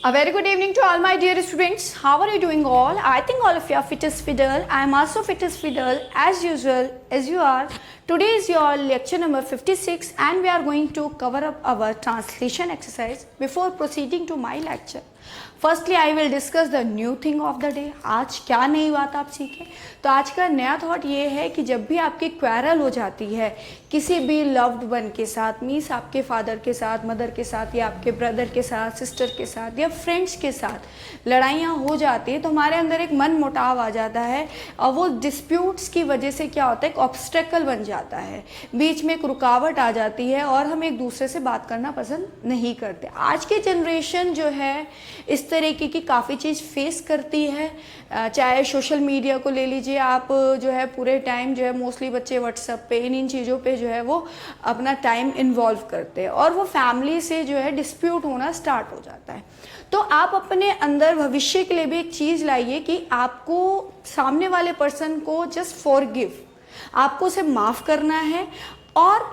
A very good evening to all my dear students. How are you doing all? I think all of you are fit as fiddle. I am also fit as fiddle as usual as you are. Today is your lecture number 56 and we are going to cover up our translation exercise. Before proceeding to my lecture, firstly I will discuss the new thing of the day. आज क्या नई बात आप सीखें. तो आज का नया थॉट ये है कि जब भी आपकी क्वेरल हो जाती है किसी भी लव्ड वन के साथ, मीन्स आपके फादर के साथ, मदर के साथ, या आपके ब्रदर के साथ, सिस्टर के साथ, या फ्रेंड्स के साथ लड़ाइयाँ हो जाती हैं, तो हमारे अंदर एक मन मुटाव आ जाता है और वो डिस्प्यूट्स की वजह से क्या होता है, एक ऑब्स्टेकल बन जाता है, बीच में एक रुकावट आ जाती है और हम एक दूसरे से बात करना पसंद नहीं करते. आज की जनरेशन जो है इस तरीके की काफ़ी चीज़ फेस करती है. चाहे सोशल मीडिया को ले लीजिए आप, जो है पूरे टाइम जो है मोस्टली बच्चे व्हाट्सएप पे इन चीज़ों पे जो है वो अपना टाइम इन्वॉल्व करते हैं और वो फैमिली से जो है डिस्प्यूट होना स्टार्ट हो जाता है. तो आप अपने अंदर भविष्य के लिए भी एक चीज़ लाइए कि आपको सामने वाले पर्सन को जस्ट फॉरगिव, आपको उसे माफ़ करना है और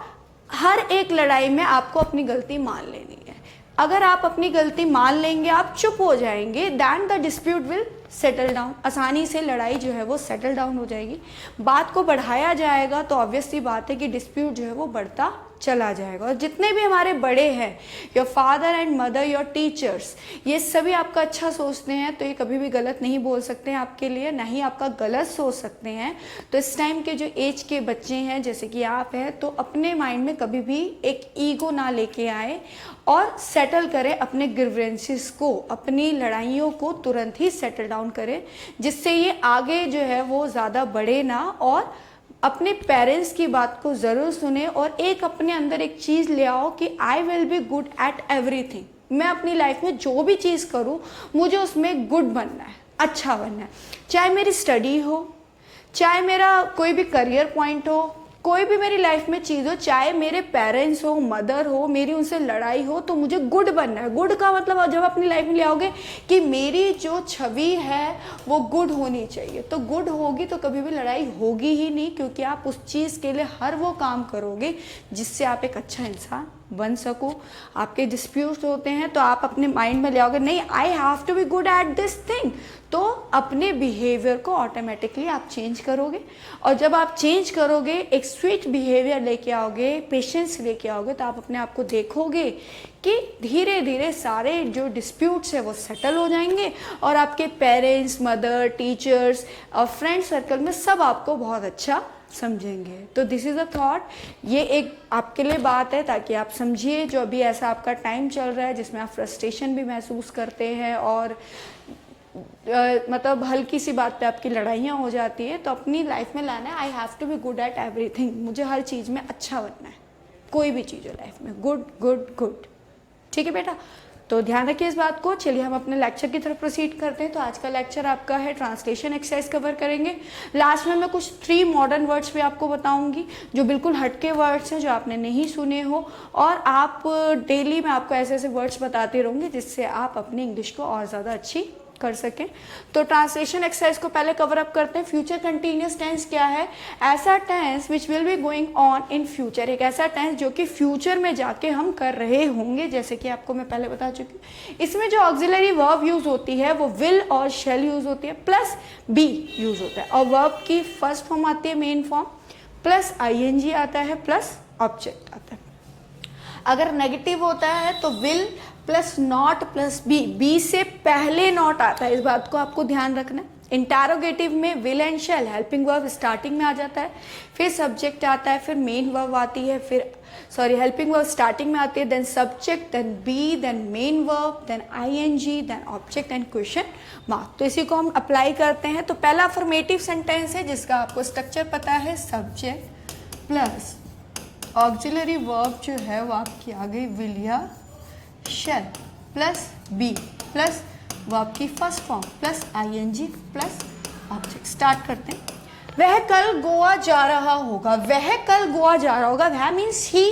हर एक लड़ाई में आपको अपनी गलती मान लेनी है. अगर आप अपनी गलती मान लेंगे, आप चुप हो जाएंगे, then the dispute will settle down. आसानी से लड़ाई जो है वो सेटल डाउन हो जाएगी. बात को बढ़ाया जाएगा तो ऑब्वियस सी बात है कि डिस्प्यूट जो है वो बढ़ता चला जाएगा. और जितने भी हमारे बड़े हैं, your father and mother, your teachers, ये सभी आपका अच्छा सोचते हैं तो ये कभी भी गलत नहीं बोल सकते हैं आपके लिए, ना ही आपका गलत सोच सकते हैं. तो इस टाइम के जो एज के बच्चे हैं जैसे कि आप हैं, तो अपने माइंड में कभी भी एक ईगो ना लेके आए और सेटल करें अपने ग्रीवेंसेस को, अपनी लड़ाइयों को तुरंत ही सेटल डाउन करें, जिससे ये आगे जो है वो ज़्यादा बढ़े ना. और अपने पेरेंट्स की बात को ज़रूर सुने और एक अपने अंदर एक चीज़ ले आओ कि I will be good at everything. मैं अपनी लाइफ में जो भी चीज़ करूँ मुझे उसमें गुड बनना है, अच्छा बनना है. चाहे मेरी स्टडी हो, चाहे मेरा कोई भी करियर पॉइंट हो, कोई भी मेरी लाइफ में चीज़ हो, चाहे मेरे पेरेंट्स हो, मदर हो, मेरी उनसे लड़ाई हो, तो मुझे गुड बनना है. गुड का मतलब जब अपनी लाइफ में ले आओगे कि मेरी जो छवि है वो गुड होनी चाहिए, तो गुड होगी तो कभी भी लड़ाई होगी ही नहीं, क्योंकि आप उस चीज़ के लिए हर वो काम करोगे जिससे आप एक अच्छा इंसान बन सको. आपके डिस्प्यूट होते हैं तो आप अपने माइंड में ले आओगे, नहीं I have to be good at this thing, तो अपने बिहेवियर को ऑटोमेटिकली आप चेंज करोगे. और जब आप चेंज करोगे, एक स्वीट बिहेवियर लेके आओगे, पेशेंस लेके आओगे, तो आप अपने आप को देखोगे कि धीरे धीरे सारे जो डिस्प्यूट्स है वो सेटल हो जाएंगे और आपके पेरेंट्स, मदर, टीचर्स और फ्रेंड सर्कल में सब आपको बहुत अच्छा समझेंगे. तो दिस इज़ अ थॉट. ये एक आपके लिए बात है ताकि आप समझिए जो अभी ऐसा आपका टाइम चल रहा है जिसमें आप फ्रस्ट्रेशन भी महसूस करते हैं और मतलब हल्की सी बात पे आपकी लड़ाइयाँ हो जाती है, तो अपनी लाइफ में लाना है I have to be good at everything. मुझे हर चीज़ में अच्छा बनना है, कोई भी चीज़ हो लाइफ में, गुड गुड गुड. ठीक है बेटा, तो ध्यान रखिए इस बात को. चलिए हम अपने लेक्चर की तरफ प्रोसीड करते हैं. तो आज का लेक्चर आपका है ट्रांसलेशन एक्सरसाइज कवर करेंगे. लास्ट में मैं कुछ 3 मॉडर्न वर्ड्स भी आपको बताऊंगी जो बिल्कुल हटके वर्ड्स हैं, जो आपने नहीं सुने हो, और आप डेली मैं आपको ऐसे ऐसे वर्ड्स बताते रहूँगी जिससे आप अपनी इंग्लिश को और ज़्यादा अच्छी कर सकें. तो ट्रांसलेशन एक्सरसाइज को पहले कवर अप करते हैं. फ्यूचर कंटिन्यूअस टेंस क्या है? ऐसा tense which will be going on in future. एक ऐसा टेंस जो कि फ्यूचर में जाके हम कर रहे होंगे, जैसे कि आपको मैं पहले बता चुकी हूँ. इसमें जो ऑक्सिलरी वर्ब यूज होती है वो विल और शेल यूज होती है, प्लस बी यूज होता है. और वर्ब की फर्स्ट फॉर्म आती है मेन फॉर्म, प्लस आईएनजी आता है, प्लस ऑब्जेक्ट आता है. अगर नेगेटिव होता है तो will plus not plus be, be से पहले नॉट आता है, इस बात को आपको ध्यान रखना है. इंटरोगेटिव में will and shall, helping verb starting में आ जाता है, फिर सब्जेक्ट आता है, फिर मेन वर्ब आती है, फिर हेल्पिंग वर्ब स्टार्टिंग में आती है, then subject, then be, then main verb, then ING, then object and question mark. तो इसी को हम अप्लाई करते हैं. तो पहला अफर्मेटिव सेंटेंस है जिसका आपको स्ट्रक्चर पता है, सब्जेक्ट प्लस ऑक्सिलरी वर्ब जो है वो आपकी आ गई विल या shall, plus be, plus verb की first form, plus ING, plus object. Start करते हैं. वह कल गोवा जा रहा होगा. वह कल गोवा जा रहा होगा, वह मीन्स ही.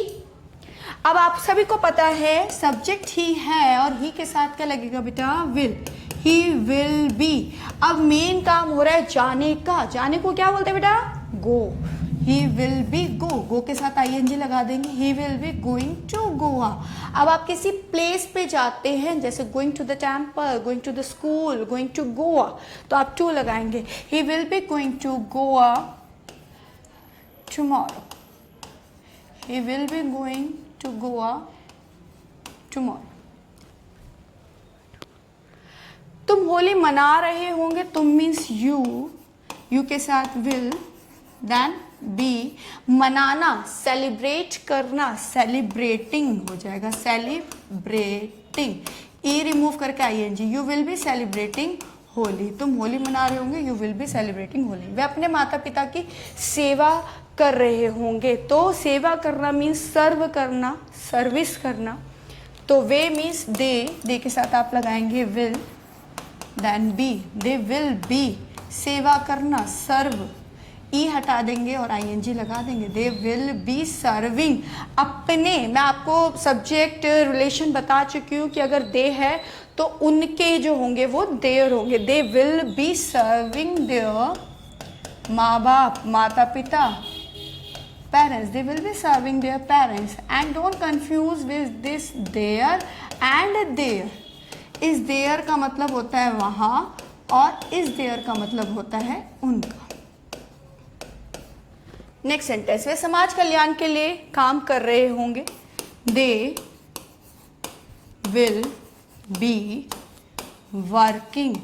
अब आप सभी को पता है सब्जेक्ट ही है और ही के साथ क्या लगेगा बेटा? विल. He will B. अब मेन काम हो रहा है जाने का. जाने को क्या बोलते हैं बेटा? गो. ही विल बी, गो के साथ आईएनजी लगा देंगे, he will be going to Goa. अब आप किसी प्लेस पे जाते हैं, जैसे going to the temple, going to the school, going to Goa, तो आप टू लगाएंगे। He will be going to Goa tomorrow, he will be going to Goa tomorrow. तुम होली मना रहे होंगे, तुम मीन्स यू के साथ विल, देन बी, मनाना, सेलिब्रेट करना, सेलिब्रेटिंग हो जाएगा, सेलिब्रेटिंग, ई रिमूव करके ING, you will be celebrating Holi. तुम होली मना रहे होंगे, you will be celebrating Holi. वे अपने माता पिता की सेवा कर रहे होंगे, तो सेवा करना मीन्स सर्व करना, सर्विस करना, तो वे मीन्स दे के साथ आप लगाएंगे will, then be, they will be, सेवा करना, सर्व, ई हटा देंगे और आईएनजी लगा देंगे, दे विल बी सर्विंग। अपने, मैं आपको सब्जेक्ट रिलेशन बता चुकी हूँ कि अगर दे है तो उनके जो होंगे वो देयर होंगे, they will be serving their माँ बाप, माता पिता, parents, they will be serving their parents, and don't confuse with this there and there। इस there का मतलब होता है वहाँ और इस there का मतलब होता है उनका। नेक्स्ट सेंटेंस, वे समाज कल्याण के लिए काम कर रहे होंगे, दे विल बी वर्किंग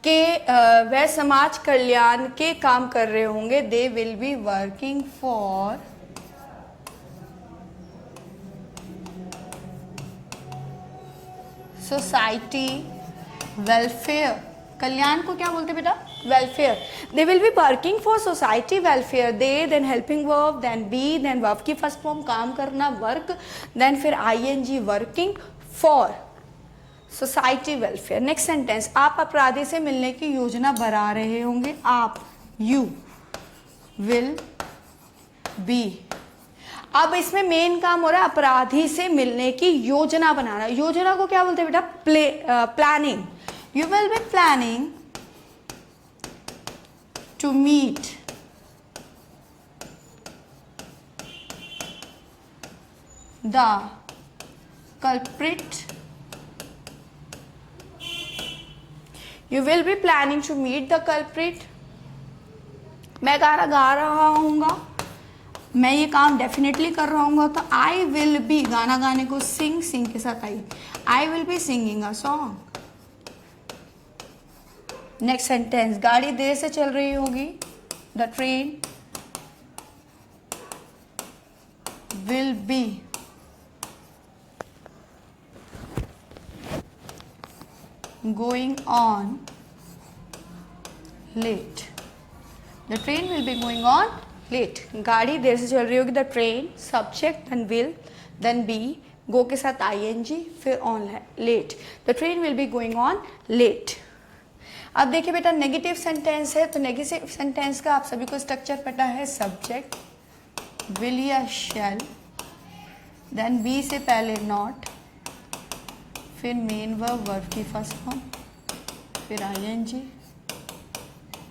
के, वह समाज कल्याण के काम कर रहे होंगे, they will be working for society welfare. कल्याण को क्या बोलते बेटा? Welfare. They will be working for society welfare, they, then helping verb, then be, then verb की फर्स्ट फॉर्म काम करना, वर्क, देन फिर ING, working for society welfare. Next sentence, आप अपराधी से मिलने की योजना बना रहे होंगे, आप, यू विल बी। अब इसमें मेन काम हो रहा है अपराधी से मिलने की योजना बनाना। योजना को क्या बोलते हैं बेटा? Planning. You will be planning to meet the culprit। You will be planning to meet the culprit। मैं गाना गा रहा हूँगा, मैं ये काम डेफिनेटली कर रहा हूँगा, तो आई विल बी, गाना गाने को सिंग, सिंग के साथ I will be singing a song. Next sentence, गाड़ी देर से चल रही होगी, the train will be going on late। The train will be going on late। गाड़ी देर से चल रही होगी, the train, subject, then will, then be, go के साथ ing, फिर on है, late। The train will be going on late। अब देखिए बेटा, नेगेटिव सेंटेंस है, तो नेगेटिव सेंटेंस का आप सभी को स्ट्रक्चर पता है, सब्जेक्ट will या shall, then be से पहले not, फिर मेन वर्ब, वर्ब की फर्स्ट फॉर्म, फिर आईएनजी,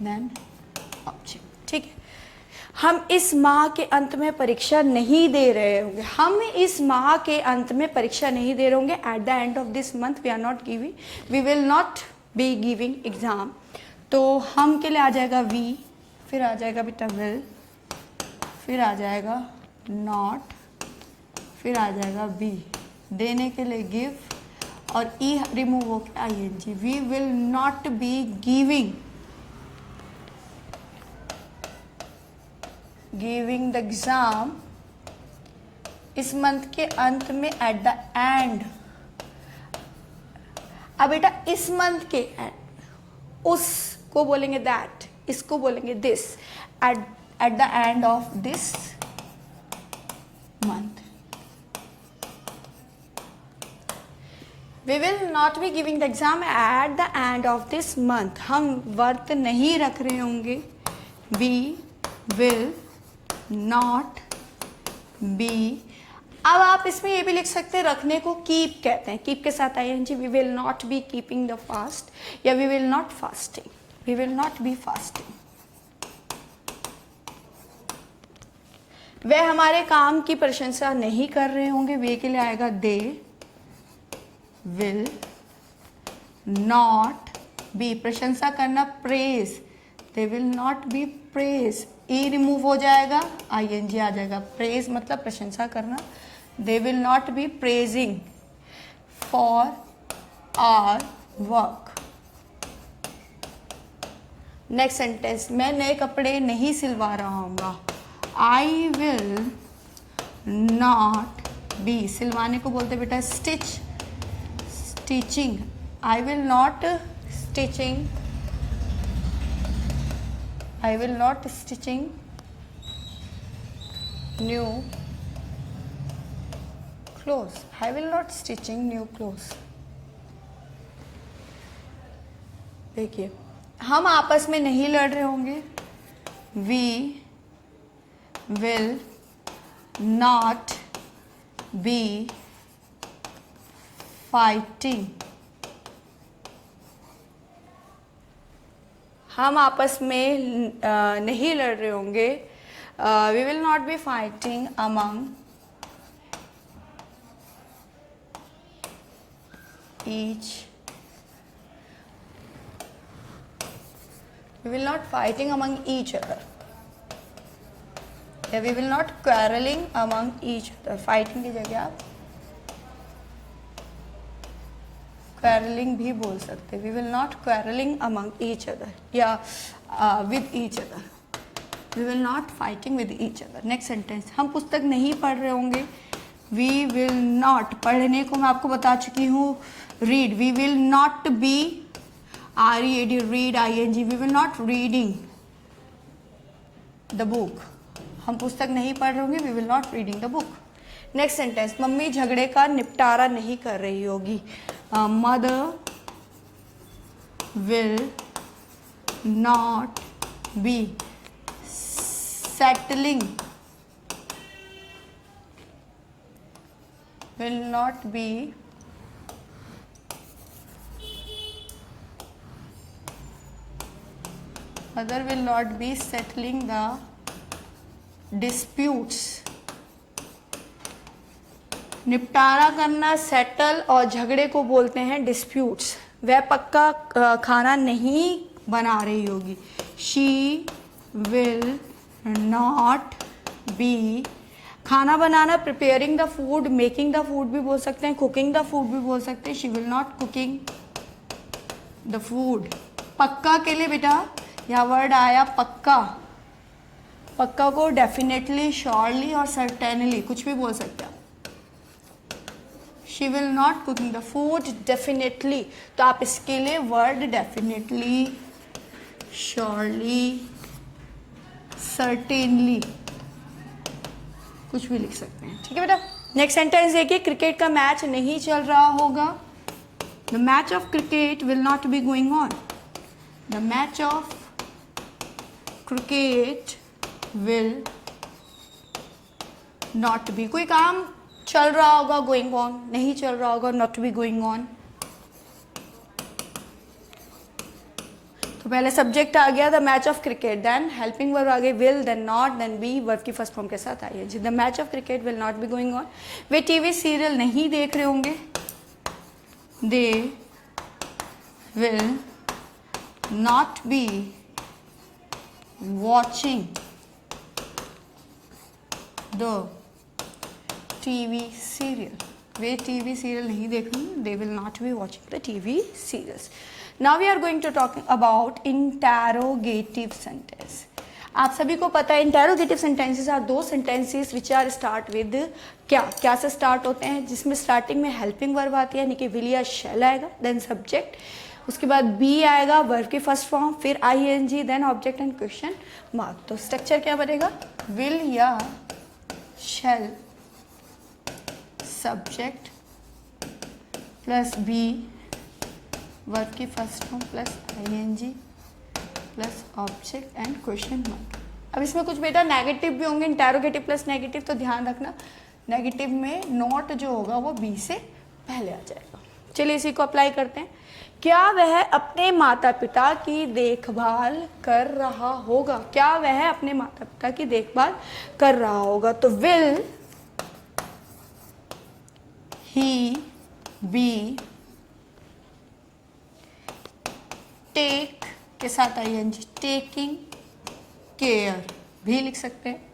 देन ऑब्जेक्ट। ठीक है, हम इस माह के अंत में परीक्षा नहीं दे रहे होंगे, हम इस माह के अंत में परीक्षा नहीं दे रहे होंगे, at the end of this month we are not giving, we will not be giving exam. तो हम के लिए आ जाएगा वी, फिर आ जाएगा बेटा विल, फिर आ जाएगा नॉट, फिर आ जाएगा बी, देने के लिए गिव, और ई रिमूव हो के ING. We will not be giving the exam इस मंथ के अंत में, एट द एंड। अब बेटा इस मंथ के एंड, उस को बोलेंगे दैट, इसको बोलेंगे this, eight the end of this month. We will not be giving the exam at the end of this month। हम व्रत नहीं रख रहे होंगे, we will not be। अब आप इसमें ये भी लिख सकते हैं, रखने को कीप कहते हैं, कीप के साथ ING, we will not be keeping the fast, या we will not fasting, we will not be fasting. वे हमारे काम की प्रशंसा नहीं कर रहे होंगे, वे के लिए आएगा दे विल नॉट बी, प्रशंसा करना praise, they will not be praise, E remove हो जाएगा, आईएनजी आ जाएगा, प्रेज मतलब प्रशंसा करना, they will not be praising for our work. Next sentence, मैं नए कपड़े नहीं सिलवा रहा हूँगा, आई विल नॉट बी, सिलवाने को बोलते बेटा stitch, stitching, I will not stitching, I will not stitching new clothes, I will not stitching new clothes. देखिए हम आपस में नहीं लड़ रहे होंगे, we will not be fighting, हम आपस में नहीं लड़ रहे होंगे, we will not be fighting among each, we will not fighting among each other, yeah, we will not quarreling among each other, fighting की जगह आप quarreling भी बोल सकते, we will not quarreling among each other, या with each other, we will not fighting with each other। next sentence, हम पुस्तक नहीं पढ़ रहे होंगे, we will not, पढ़ने को मैं आपको बता चुकी हूँ read, we will not be read, read ing, we will not reading the book, हम पुस्तक नहीं पढ़ रहे होंगे, we will not reading the book। Next sentence, mummy झगड़े का निपटारा नहीं कर रही होगी, mother will not B settling, will not be mother will not be settling the disputes, निपटारा करना सेटल और झगड़े को बोलते हैं डिस्प्यूट्स। वह पक्का खाना नहीं बना रही होगी, शी विल नॉट बी, खाना बनाना preparing the food, making the food भी बोल सकते हैं, कुकिंग द फूड भी बोल सकते हैं, she will not cooking the food. पक्का के लिए बेटा यह वर्ड आया पक्का, पक्का को डेफिनेटली, श्योरली और सर्टेनली कुछ भी बोल सकते हैं। She will not cooking the food definitely, तो आप इसके लिए वर्ड डेफिनेटली, श्योरली, सर्टेनली कुछ भी लिख सकते हैं, ठीक है बेटा। नेक्स्ट सेंटेंस देखिए, क्रिकेट का मैच नहीं चल रहा होगा, the match of cricket will not be going on, the match of cricket will not B, कोई काम चल रहा होगा गोइंग ऑन, नहीं चल रहा होगा नॉट बी गोइंग ऑन। तो पहले सब्जेक्ट आ गया the match of cricket, then helping verb आ गई will, then not, then be, verb की फर्स्ट फॉर्म के साथ आई है जी। The match of cricket will not be going on, वे टीवी सीरियल नहीं देख रहे होंगे, they will not be watching the TV serial, वे TV serial नहीं देख रहे हैं, they will not be watching the TV serials। Now we are going to talk about interrogative sentence। आप सभी को पता है interrogative sentences are those sentences which are start with क्या से स्टार्ट होते हैं, जिसमें स्टार्टिंग में हेल्पिंग वर्ब आती है, यानी कि विल या शैल आएगा, देन सब्जेक्ट, उसके बाद बी आएगा वर्ब की फर्स्ट फॉर्म, फिर ING, then object and question mark. तो स्ट्रक्चर क्या बनेगा, विल या shall, subject plus be, verb की first form plus ING plus object and question mark. अब इसमें कुछ बेटा नेगेटिव भी होंगे, इंटेरोगेटिव प्लस नेगेटिव, तो ध्यान रखना नेगेटिव में नॉट जो होगा वो बी से पहले आ जाएगा। चलिए इसी को अप्लाई करते हैं। क्या वह अपने माता पिता की देखभाल कर रहा होगा? क्या वह अपने माता पिता की देखभाल कर रहा होगा? तो विल ही बी टेक के साथ आईएनजी, टेकिंग केयर भी लिख सकते हैं।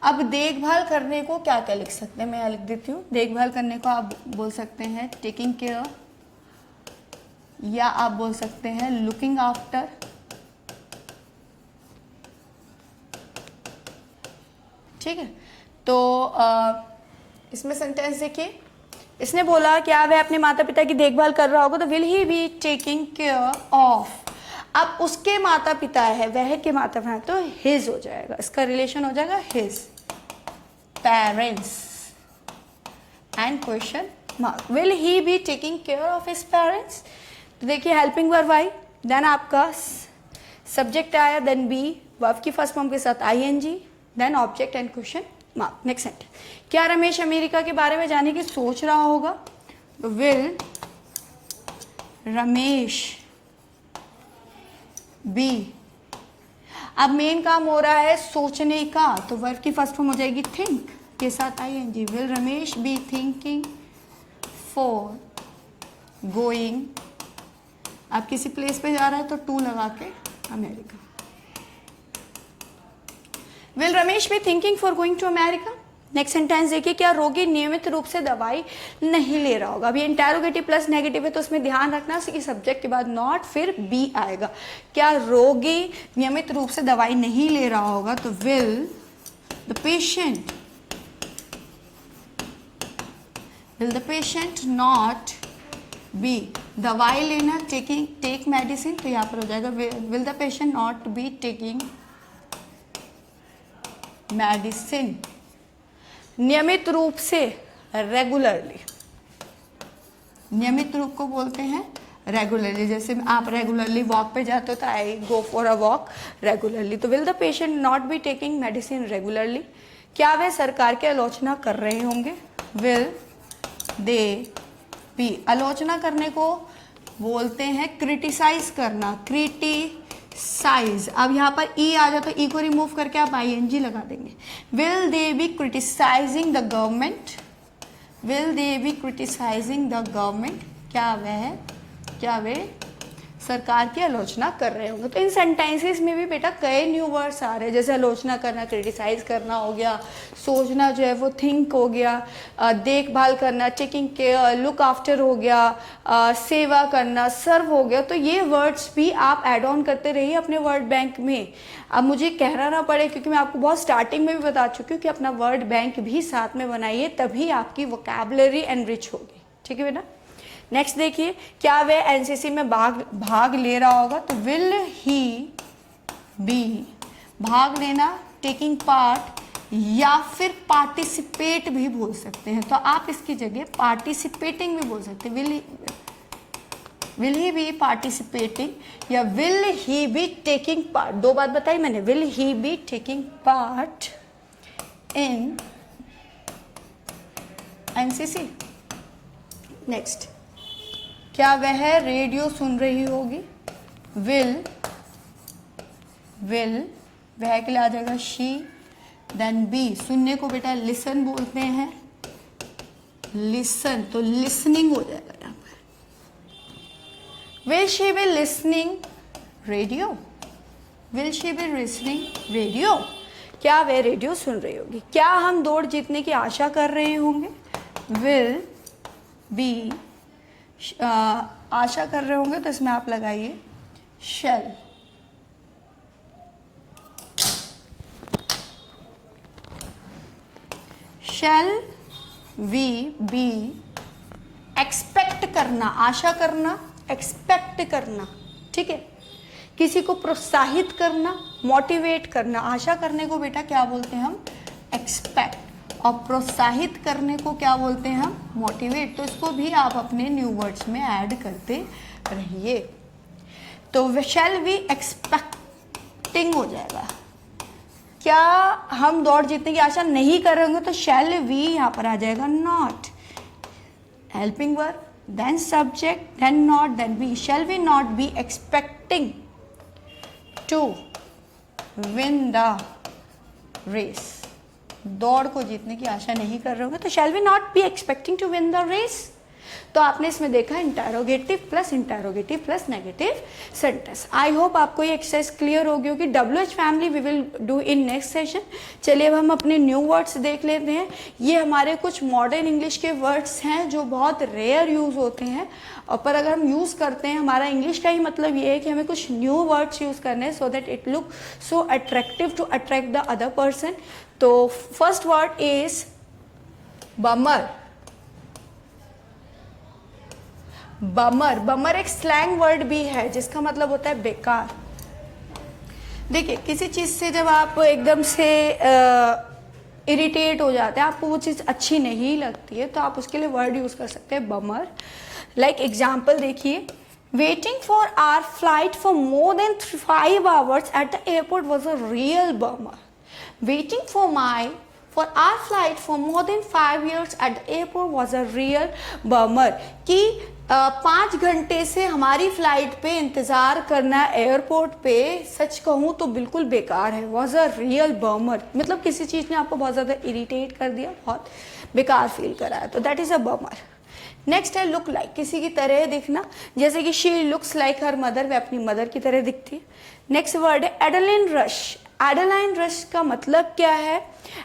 अब देखभाल करने को क्या क्या लिख सकते हैं, मैं यहाँ लिख देती हूँ। देखभाल करने को आप बोल सकते हैं टेकिंग केयर, या आप बोल सकते हैं लुकिंग आफ्टर, ठीक है। तो इसमें सेंटेंस देखिए, इसने बोला क्या वह अपने माता पिता की देखभाल कर रहा होगा, तो will he be taking care of. अब उसके माता पिता है, वह के माता पिता, तो हिज हो जाएगा, इसका रिलेशन हो जाएगा his parents and question mark. Will he be taking care of his parents. तो देखिए हेल्पिंग वर्ब आई, देन आपका सब्जेक्ट आया, देन बी, वर्ब की फर्स्ट फॉर्म के साथ ING, then object and question mark. Next sentence, क्या रमेश अमेरिका के बारे में जाने की सोच रहा होगा? तो विल रमेश बी, अब मेन काम हो रहा है सोचने का, तो वर्ब की फर्स्ट फॉर्म हो जाएगी थिंक के साथ ING. Will Ramesh be thinking for going, अब किसी प्लेस पे जा रहा है तो टू लगा के America. Will Ramesh be thinking for going to America. Next sentence देखिए, क्या रोगी नियमित रूप से दवाई नहीं ले रहा होगा? अभी इंटेरोगेटिव प्लस नेगेटिव है तो उसमें ध्यान रखना कि सब्जेक्ट के बाद नॉट फिर बी आएगा। क्या रोगी नियमित रूप से दवाई नहीं ले रहा होगा? तो will the patient not B, दवाई लेना टेक मेडिसिन, तो यहाँ पर हो जाएगा will the patient not be taking medicine. नियमित रूप से रेगुलरली, नियमित रूप को बोलते हैं रेगुलरली। जैसे आप रेगुलरली वॉक पे जाते हो तो I go for a walk regularly. तो will the patient not be taking medicine regularly. क्या वे सरकार की आलोचना कर रहे होंगे? विल दे बी, आलोचना करने को बोलते हैं क्रिटिसाइज करना, क्रिटिसाइज। अब यहाँ पर ई आ जाए तो ई को रिमूव करके आप आईएनजी लगा देंगे। Will they be criticising the government, will they be criticising the government, क्या वे सरकार की आलोचना कर रहे होंगे? तो इन सेंटेंसेस में भी बेटा कई न्यू वर्ड्स आ रहे हैं, जैसे आलोचना करना क्रिटिसाइज करना हो गया, सोचना जो है वो थिंक हो गया, देखभाल करना टेकिंग केयर, लुक आफ्टर हो गया, सेवा करना सर्व हो गया। तो ये वर्ड्स भी आप ऐड ऑन करते रहिए अपने वर्ड बैंक में। अब मुझे कहना ना पड़े क्योंकि मैं आपको बहुत स्टार्टिंग में भी बता चुकी हूँ कि अपना वर्ड बैंक भी साथ में बनाइए, तभी आपकी वोकैबुलरी एनरिच होगी, ठीक है बेटा। नेक्स्ट देखिए, क्या वह एनसीसी में भाग ले रहा होगा? तो विल ही बी, भाग लेना टेकिंग पार्ट, या फिर पार्टिसिपेट भी बोल सकते हैं, तो आप इसकी जगह पार्टिसिपेटिंग भी बोल सकते हैं। विल ही बी पार्टिसिपेटिंग या will he be taking part, दो बात बताई मैंने। Will he be taking part in NCC. Next, क्या वह रेडियो सुन रही होगी? विल वह के लिए आ जाएगा शी, देन बी, सुनने को बेटा लिसन बोलते हैं, लिसन, तो लिसनिंग हो जाएगा यहाँ पर। Will she be listening radio, will she be listening radio, क्या वह रेडियो सुन रही होगी? क्या हम दौड़ जीतने की आशा कर रहे होंगे? विल बी, आशा कर रहे होंगे तो इसमें आप लगाइए shall. Shall we be expect करना, आशा करना, एक्सपेक्ट करना, ठीक है। किसी को प्रोत्साहित करना, मोटिवेट करना। आशा करने को बेटा क्या बोलते हैं हम? एक्सपेक्ट। और प्रोत्साहित करने को क्या बोलते हैं हम? मोटिवेट। तो इसको भी आप अपने न्यू वर्ड्स में ऐड करते रहिए। तो शैल वी एक्सपेक्टिंग हो जाएगा, क्या हम दौड़ जीतने की आशा नहीं कर रहे होंगे तो शैल वी यहाँ पर आ जाएगा, not helping verb, then subject, then not, then be. Shall we not be expecting to win the race, दौड़ को जीतने की आशा नहीं कर रहे होंगे तो shall we not be expecting to win the race. तो आपने इसमें देखा interrogative plus negative sentence. I hope आपको ये एक्सरसाइज क्लियर होगी होगी। WH family we will do in next session. चलिए अब हम अपने न्यू वर्ड्स देख लेते हैं। ये हमारे कुछ मॉडर्न इंग्लिश के वर्ड्स हैं जो बहुत रेयर यूज़ होते हैं, और पर अगर हम यूज़ करते हैं, हमारा इंग्लिश का ही मतलब ये है कि हमें कुछ न्यू वर्ड्स यूज़ करने हैं so that it look so attractive to attract the other person. तो first word is bummer. Bummer, bummer एक स्लैंग वर्ड भी है जिसका मतलब होता है बेकार। देखिए किसी चीज़ से जब आप एकदम से इरिटेट हो जाते हैं, आपको वो चीज़ अच्छी नहीं लगती है, तो आप उसके लिए वर्ड यूज़ कर सकते हैं बमर। लाइक एग्जाम्पल देखिए, waiting for our flight for more than 5 hours at the airport was a real bummer. Waiting for our flight for more than 5 years at the airport was a real bummer। कि 5 घंटे से हमारी flight पे इंतज़ार करना airport पे, सच कहूँ तो बिल्कुल बेकार है। वॉज अ रियल बमर, मतलब किसी चीज़ ने आपको बहुत ज़्यादा इरिटेट कर दिया, बहुत बेकार फील कराया, तो that is a bummer. Next है लुक लाइक, किसी की तरह दिखना, जैसे कि she looks like her mother, वह अपनी मदर की तरह दिखती है। नेक्स्ट वर्ड है एड्रेनलिन रश। एड्रेनलिन रश का मतलब क्या है?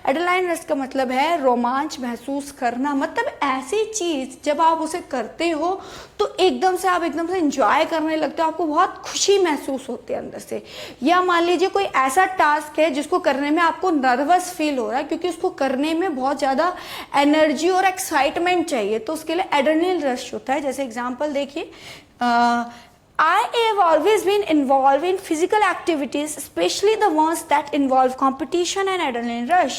एड्रेनलिन रश का मतलब है रोमांच महसूस करना, मतलब ऐसी चीज़ जब आप उसे करते हो तो एकदम से आप एकदम से इंजॉय करने लगते हो, आपको बहुत खुशी महसूस होती है अंदर से। या मान लीजिए कोई ऐसा टास्क है जिसको करने में आपको नर्वस फील हो रहा है क्योंकि उसको करने में बहुत ज़्यादा एनर्जी और एक्साइटमेंट चाहिए, तो उसके लिए एड्रेनलिन रश होता है। जैसे एग्जाम्पल देखिए, I have always been involved in physical activities, especially the ones that involve competition and adrenaline rush.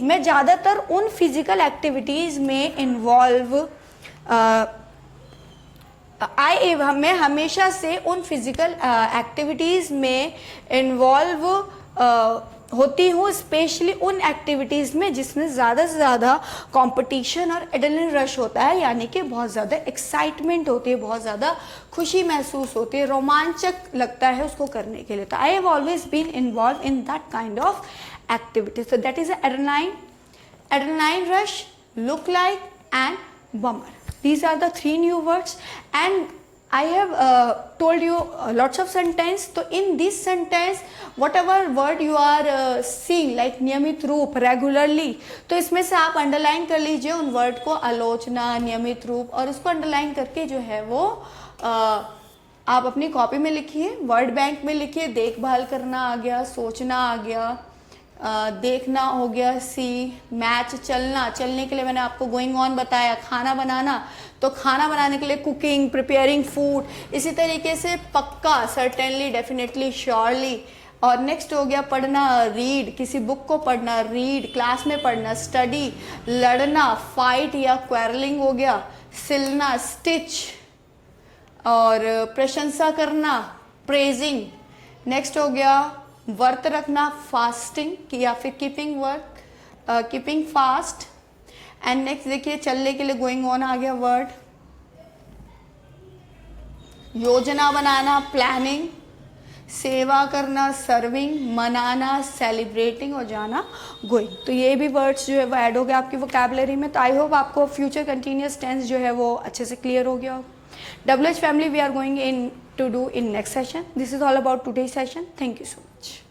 मैं ज़्यादातर उन फिजिकल एक्टिविटीज़ में इन्वॉल्व मैं हमेशा से उन फिजिकल एक्टिविटीज़ में इन्वॉल्व होती हूँ, स्पेशली उन एक्टिविटीज़ में जिसमें ज़्यादा से ज़्यादा कंपटीशन और एड्रेनलिन रश होता है, यानी कि बहुत ज़्यादा एक्साइटमेंट होती है, बहुत ज़्यादा खुशी महसूस होती है, रोमांचक लगता है उसको करने के लिए। तो I have always been involve in that kind of activities. So that is adrenaline rush, look like and bummer. These are the 3 new words, and I have told you lots of sentence. So in this sentence, whatever word you are seeing like नियमित रूप, regularly, तो इसमें से आप underline कर लीजिए उन word को, आलोचना, नियमित रूप, और उसको अंडरलाइन करके जो है वो आप अपनी कॉपी में लिखिए, वर्ड बैंक में लिखिए। देखभाल करना आ गया, सोचना आ गया, देखना हो गया, सी, मैच, चलना, चलने के लिए मैंने आपको गोइंग ऑन बताया, खाना बनाना, तो खाना बनाने के लिए कुकिंग, प्रिपेयरिंग फूड, इसी तरीके से पक्का, सर्टेनली, डेफिनेटली, श्योरली। और नेक्स्ट हो गया पढ़ना, रीड, किसी बुक को पढ़ना, रीड, क्लास में पढ़ना, स्टडी, लड़ना, फाइट या क्वेरलिंग हो गया, सिलना, स्टिच, और प्रशंसा करना, प्रेजिंग। नेक्स्ट हो गया व्रत रखना, फास्टिंग या फिर कीपिंग फास्ट। एंड नेक्स्ट देखिए चलने के लिए गोइंग ऑन आ गया वर्ड, योजना बनाना, प्लानिंग, सेवा करना, सर्विंग, मनाना, सेलिब्रेटिंग, और जाना, गोइंग। तो ये भी वर्ड्स जो है वो ऐड हो गया आपकी वोकैबुलरी में। तो आई होप आपको फ्यूचर कंटिन्यूस टेंस जो है वो अच्छे से क्लियर हो गया हो। WH family, we are going in to do in next session. This is all about today's session. Thank you so much.